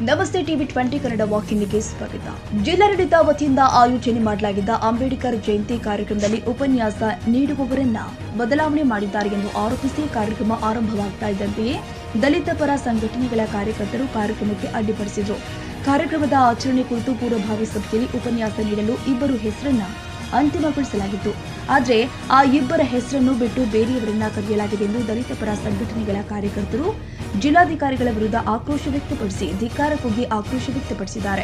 ನಮಸ್ತೆ ಟಿವಿ 20 ಕನ್ನಡ ವಾಹಿನಿಗೆ ಸ್ವಾಗತ. ಜಿಲ್ಲಾಡಳಿತ ವತಿಯಿಂದ ಆಯೋಜನೆ ಮಾಡಲಾಗಿದ್ದ ಅಂಬೇಡ್ಕರ್ ಜಯಂತಿ ಕಾರ್ಯಕ್ರಮದಲ್ಲಿ ಉಪನ್ಯಾಸ ನೀಡುವವರನ್ನ ಬದಲಾವಣೆ ಮಾಡಿದ್ದಾರೆ ಎಂದು ಆರೋಪಿಸಿ ಕಾರ್ಯಕ್ರಮ ಆರಂಭವಾಗ್ತಾ ಇದ್ದಂತೆಯೇ ದಲಿತ ಪರ ಸಂಘಟನೆಗಳ ಕಾರ್ಯಕರ್ತರು ಕಾರ್ಯಕ್ರಮಕ್ಕೆ ಅಡ್ಡಿಪಡಿಸಿದರು. ಕಾರ್ಯಕ್ರಮದ ಆಚರಣೆ ಕುರಿತು ಪೂರ್ವಭಾವಿ ಸಭೆಯಲ್ಲಿ ಉಪನ್ಯಾಸ ನೀಡಲು ಇಬ್ಬರು ಹೆಸರನ್ನ ಅಂತಿಮಗೊಳಿಸಲಾಗಿತ್ತು. ಆದರೆ ಆ ಇಬ್ಬರ ಹೆಸರನ್ನು ಬಿಟ್ಟು ಬೇರೆಯವರನ್ನ ಕರೆಯಲಾಗಿದೆ ಎಂದು ದಲಿತ ಪರ ಸಂಘಟನೆಗಳ ಕಾರ್ಯಕರ್ತರು ಜಿಲ್ಲಾಧಿಕಾರಿಗಳ ವಿರುದ್ಧ ಆಕ್ರೋಶ ವ್ಯಕ್ತಪಡಿಸಿ ಧಿಕ್ಕಾರ ಕೂಗಿ ಆಕ್ರೋಶ ವ್ಯಕ್ತಪಡಿಸಿದ್ದಾರೆ.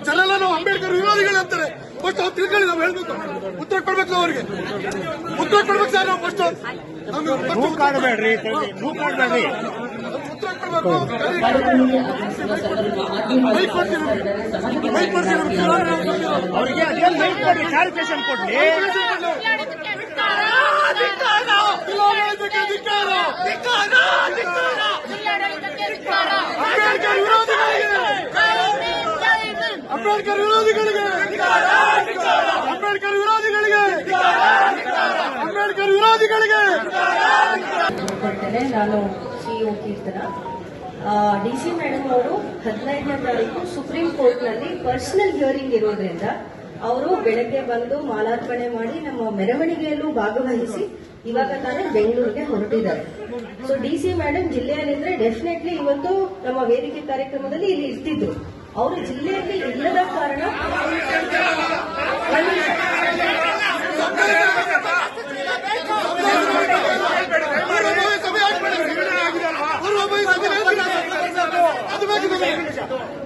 ಜನಲ್ಲ ನಾವು ಅಂಬೇಡ್ಕರ್ ವಿರೋಧಿಗಳು ಅಂತಾರೆ. ಫಸ್ಟ್ ಅವ್ರು ತಿಳ್ಕೊಳ್ಳಿ, ನಾವು ಹೇಳ್ಬೇಕು, ಉತ್ತರ ಕೊಡ್ಬೇಕು, ಅವರಿಗೆ ಉತ್ತರ ಕೊಡ್ಬೇಕು ಸರ್. ನಾವು ಫಸ್ಟ್ ಕಾಡಬೇಡ್ರಿ, ಉತ್ತರ ಕೊಡ್ಬೇಕು. ಬೈಕ್ ಕೊಡ್ತೀವಿ ಅವರಿಗೆ ಕ್ಯಾಲ್ಕುಲೇಷನ್ ಕೊಡ್ಲಿ. ಅಂಬೇಡ್ಕರ್ ವಿರೋಧಿಗಳಿಗೆ, ಅಂಬೇಡ್ಕರ್ ವಿರೋಧಿಗಳಿಗೆ, ಅಂಬೇಡ್ಕರ್ ವಿರೋಧಿಗಳಿಗೆ. ನಾನು ಸಿಇಒ ಕೀರ್ತನ. ಡಿಸಿ ಮೇಡಮ್ ಅವರು 15ನೇ ತಾರೀಕು ಸುಪ್ರೀಂ ಕೋರ್ಟ್ ನಲ್ಲಿ ಪರ್ಸನಲ್ ಹಿಯರಿಂಗ್ ಇರೋದ್ರಿಂದ ಅವರು ಬೆಳಗ್ಗೆ ಬಂದು ಮಾಲಾರ್ಪಣೆ ಮಾಡಿ ನಮ್ಮ ಮೆರವಣಿಗೆಯಲ್ಲೂ ಭಾಗವಹಿಸಿ ಇವಾಗ ತಾನೇ ಬೆಂಗಳೂರಿಗೆ ಹೊರಟಿದ್ದಾರೆ. ಸೊ ಡಿಸಿ ಮೇಡಮ್ ಜಿಲ್ಲೆಯಲ್ಲಿದ್ರೆ ಡೆಫಿನೆಟ್ಲಿ ಇವತ್ತು ನಮ್ಮ ವೇದಿಕೆ ಕಾರ್ಯಕ್ರಮದಲ್ಲಿ ಇಲ್ಲಿ ಇರ್ತಿದ್ರು. ಅವರು ಜಿಲ್ಲೆಯಲ್ಲಿ ಇಲ್ಲದ ಕಾರಣ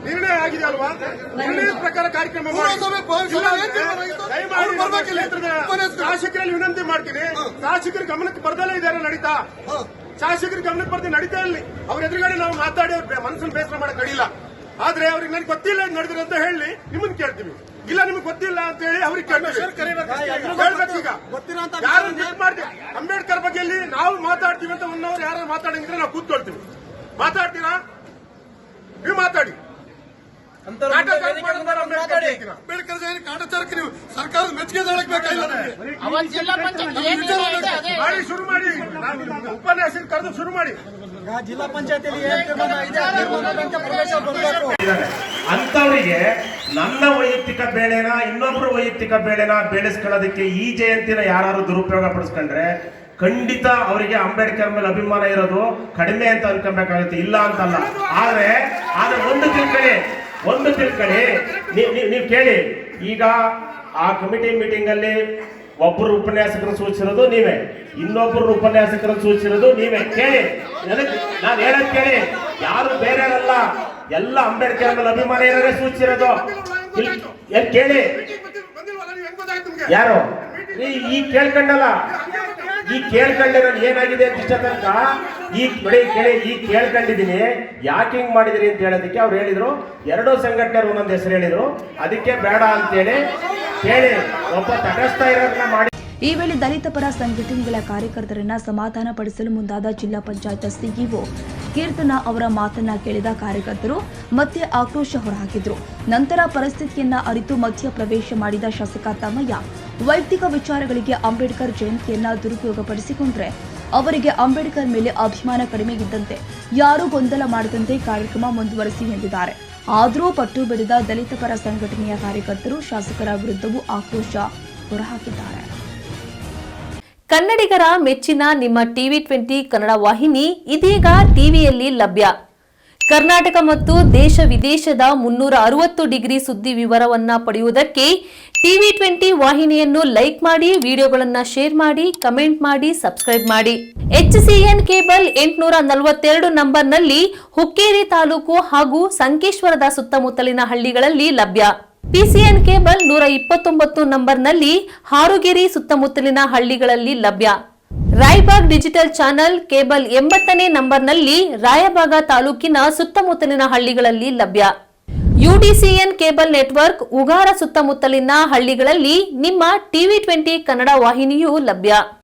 ನಿರ್ಣಯ ಆಗಿದೆ ಅಲ್ವಾ? ನಿರ್ಣಯದ ಪ್ರಕಾರ ಕಾರ್ಯಕ್ರಮ ಶಾಸಕರಲ್ಲಿ ವಿನಂತಿ ಮಾಡ್ತೀನಿ. ಶಾಸಕರ ಗಮನಕ್ಕೆ ಬರ್ದಲ್ಲೇ ಇದಾರೆ ನಡೀತಾ, ಶಾಸಕರ ಗಮನಕ್ಕೆ ಬರ್ದೆ ನಡೀತಾ ಇಲ್ಲಿ. ಅವ್ರ ಎದುರುಗಡೆ ನಾವು ಮಾತಾಡಿ ಅವ್ರ ಮನಸ್ಸನ್ನು ಬೇಸರ ಮಾಡಕ್ ನಡೀಲ್ಲ. ಆದ್ರೆ ಅವ್ರಿಗೆ ನನಗೆ ಗೊತ್ತಿಲ್ಲ ನಡೆದ್ರೆ ಅಂತ ಹೇಳಿ ನಿಮ್ಮನ್ನ ಕೇಳ್ತೀವಿ. ಇಲ್ಲ ನಿಮ್ಗೆ ಗೊತ್ತಿಲ್ಲ ಅಂತ ಹೇಳಿ ಅವ್ರಿಗೆ ಹೇಳ್ಬೇಕು. ಈಗ ಯಾರು ಮಾಡ್ತೀವಿ ಅಂಬೇಡ್ಕರ್ ಬಗ್ಗೆ ನಾವು ಮಾತಾಡ್ತೀವಿ ಅಂತ ಒಂದವ್ರು ಯಾರು ಮಾತಾಡಂಗಿದ್ರೆ ನಾವು ಕೂತ್ಕೊಳ್ತೀವಿ. ಮಾತಾಡ್ತೀರಾ? ನೀವು ಮಾತಾಡಿ. ಅಂಬೇಡ್ಕರ್ ಜಯಂತಿ ಕಾಟಾಚಾರಕ್ಕೆ ನೀವು ಸರ್ಕಾರದ ಮೆಚ್ಚುಗೆ ಬೇಕಾಗಿಲ್ಲ. ಮಾಡಿ ಶುರು ಮಾಡಿ, ಉಪನ್ಯಾಸ ಕರೆದು ಶುರು ಮಾಡಿ. ಜಿಲ್ಲಾ ಪಂಚಾಯತಿಯಲ್ಲಿ ಅಂತವರಿಗೆ ನನ್ನ ವೈಯಕ್ತಿಕ ಬೇಳೆನ ಇನ್ನೊಬ್ಬರ ವೈಯಕ್ತಿಕ ಬೇಳೆನ ಬೆಳೆಸ್ಕೊಳ್ಳೋದಕ್ಕೆ ಈ ಜಯಂತಿನ ಯಾರು ದುರುಪಯೋಗ ಪಡಿಸ್ಕೊಂಡ್ರೆ ಖಂಡಿತ ಅವರಿಗೆ ಅಂಬೇಡ್ಕರ್ ಮೇಲೆ ಅಭಿಮಾನ ಇರೋದು ಕಡಿಮೆ ಅಂತ ಅನ್ಕೊಬೇಕಾಗುತ್ತೆ, ಇಲ್ಲ ಅಂತಲ್ಲ. ಆದ್ರೆ ಒಂದು ತಿಳ್ಕೊಳ್ಳಿ, ನೀವು ಕೇಳಿ. ಈಗ ಆ ಕಮಿಟಿ ಮೀಟಿಂಗ್ ಅಲ್ಲಿ ಒಬ್ಬರು ಉಪನ್ಯಾಸಕರನ್ನು ಸೂಚಿಸಿರೋದು ನೀವೇ, ಇನ್ನೊಬ್ಬರು ಉಪನ್ಯಾಸಕರನ್ನು ಸೂಚಿಸಿರೋದು ನೀವೇ. ಕೇಳಿ, ನಾನು ಹೇಳೋದು ಕೇಳಿ, ಯಾರು ಬೇರೆಯವರಲ್ಲ, ಎಲ್ಲ ಅಂಬೇಡ್ಕರ್ ಮೇಲೆ ಅಭಿಮಾನ ಇರೋದೇ ಸೂಚಿಸಿರೋದು. ಕೇಳಿ, ಯಾರು ಈ ಕೇಳ್ಕೊಂಡಲ್ಲ, ಈ ಕೇಳ್ಕೊಂಡೆ ನಾನು ಏನಾಗಿದೆ ಅಂತ ಇಷ್ಟ ತನಕ ಈ ಕೇಳ್ಕೊಂಡಿದ್ದೀನಿ. ಯಾಕೆ ಹಿಂಗ್ ಮಾಡಿದಿರಿ ಅಂತ ಹೇಳೋದಕ್ಕೆ ಅವ್ರು ಹೇಳಿದ್ರು, ಎರಡೂ ಸಂಘಟನೆ ಒಂದೊಂದು ಹೆಸರು ಹೇಳಿದ್ರು, ಅದಕ್ಕೆ ಬೇಡ ಅಂತೇಳಿ ಕೇಳಿ ಒಬ್ಬ ತಟಸ್ಥ ಇರೋದನ್ನ ಮಾಡಿ. ಈ ವೇಳೆ ದಲಿತ ಪರ ಸಂಘಟನೆಗಳ ಕಾರ್ಯಕರ್ತರನ್ನ ಸಮಾಧಾನ ಪಡಿಸಲು ಮುಂದಾದ ಜಿಲ್ಲಾ ಪಂಚಾಯತ್ ಸಿಇಒ ಕೀರ್ತನ ಅವರ ಮಾತನ್ನ ಕೇಳಿದ ಕಾರ್ಯಕರ್ತರು ಮತ್ತೆ ಆಕ್ರೋಶ ಹೊರಹಾಕಿದ್ರು. ನಂತರ ಪರಿಸ್ಥಿತಿಯನ್ನ ಅರಿತು ಮಧ್ಯ ಪ್ರವೇಶ ಮಾಡಿದ ಶಾಸಕ ತಮ್ಮಯ್ಯ ವೈಯಕ್ತಿಕ ವಿಚಾರಗಳಿಗೆ ಅಂಬೇಡ್ಕರ್ ಜಯಂತಿಯನ್ನ ದುರುಪಯೋಗಪಡಿಸಿಕೊಂಡ್ರೆ ಅವರಿಗೆ ಅಂಬೇಡ್ಕರ್ ಮೇಲೆ ಅಭಿಮಾನ ಕಡಿಮೆ ಇದ್ದಂತೆ ಯಾರೂ ಗೊಂದಲ ಮಾಡದಂತೆ ಕಾರ್ಯಕ್ರಮ ಮುಂದುವರೆಸಿ ಎಂದಿದ್ದಾರೆ. ಆದರೂ ಪಟ್ಟು ಬಿಡದ ದಲಿತ ಪರ ಸಂಘಟನೆಯ ಕಾರ್ಯಕರ್ತರು ಶಾಸಕರ ವಿರುದ್ಧವೂ ಆಕ್ರೋಶ ಹೊರಹಾಕಿದ್ದಾರೆ. ಕನ್ನಡಿಗರ ಮೆಚ್ಚಿನ ನಿಮ್ಮ ಟಿವಿ 20 ಕನ್ನಡ ವಾಹಿನಿ ಇದೀಗ ಟಿವಿಯಲ್ಲಿ ಲಭ್ಯ. ಕರ್ನಾಟಕ ಮತ್ತು ದೇಶ ವಿದೇಶದ 360 ಡಿಗ್ರಿ ಸುದ್ದಿ ವಿವರವನ್ನ ಪಡೆಯುವುದಕ್ಕೆ ಟಿವಿ 20 ವಾಹಿನಿಯನ್ನು ಲೈಕ್ ಮಾಡಿ, ವಿಡಿಯೋಗಳನ್ನು ಶೇರ್ ಮಾಡಿ, ಕಮೆಂಟ್ ಮಾಡಿ, ಸಬ್ಸ್ಕ್ರೈಬ್ ಮಾಡಿ. HCN ಕೇಬಲ್ 842 ನಂಬರ್ನಲ್ಲಿ ಹುಕ್ಕೇರಿ ತಾಲೂಕು ಹಾಗೂ ಸಂಕೇಶ್ವರದ ಸುತ್ತಮುತ್ತಲಿನ ಹಳ್ಳಿಗಳಲ್ಲಿ ಲಭ್ಯ. PCN ಕೇಬಲ್ 129 ನಂಬರ್ನಲ್ಲಿ ಹಾರುಗೆರೆ ಸುತ್ತಮುತ್ತಲಿನ ಹಳ್ಳಿಗಳಲ್ಲಿ ಲಭ್ಯ. ರಾಯಬಾಗ್ ಡಿಜಿಟಲ್ ಚಾನೆಲ್ ಕೇಬಲ್ 80ನೇ ನಂಬರ್ನಲ್ಲಿ ರಾಯಬಾಗ ತಾಲೂಕಿನ ಸುತ್ತಮುತ್ತಲಿನ ಹಳ್ಳಿಗಳಲ್ಲಿ ಲಭ್ಯ. ಯುಡಿಸಿಎನ್ ಕೇಬಲ್ ನೆಟ್ವರ್ಕ್ ಉಗಾರ ಸುತ್ತಮುತ್ತಲಿನ ಹಳ್ಳಿಗಳಲ್ಲಿ ನಿಮ್ಮ ಟಿವಿ 20 ಕನ್ನಡ ವಾಹಿನಿಯೂ ಲಭ್ಯ.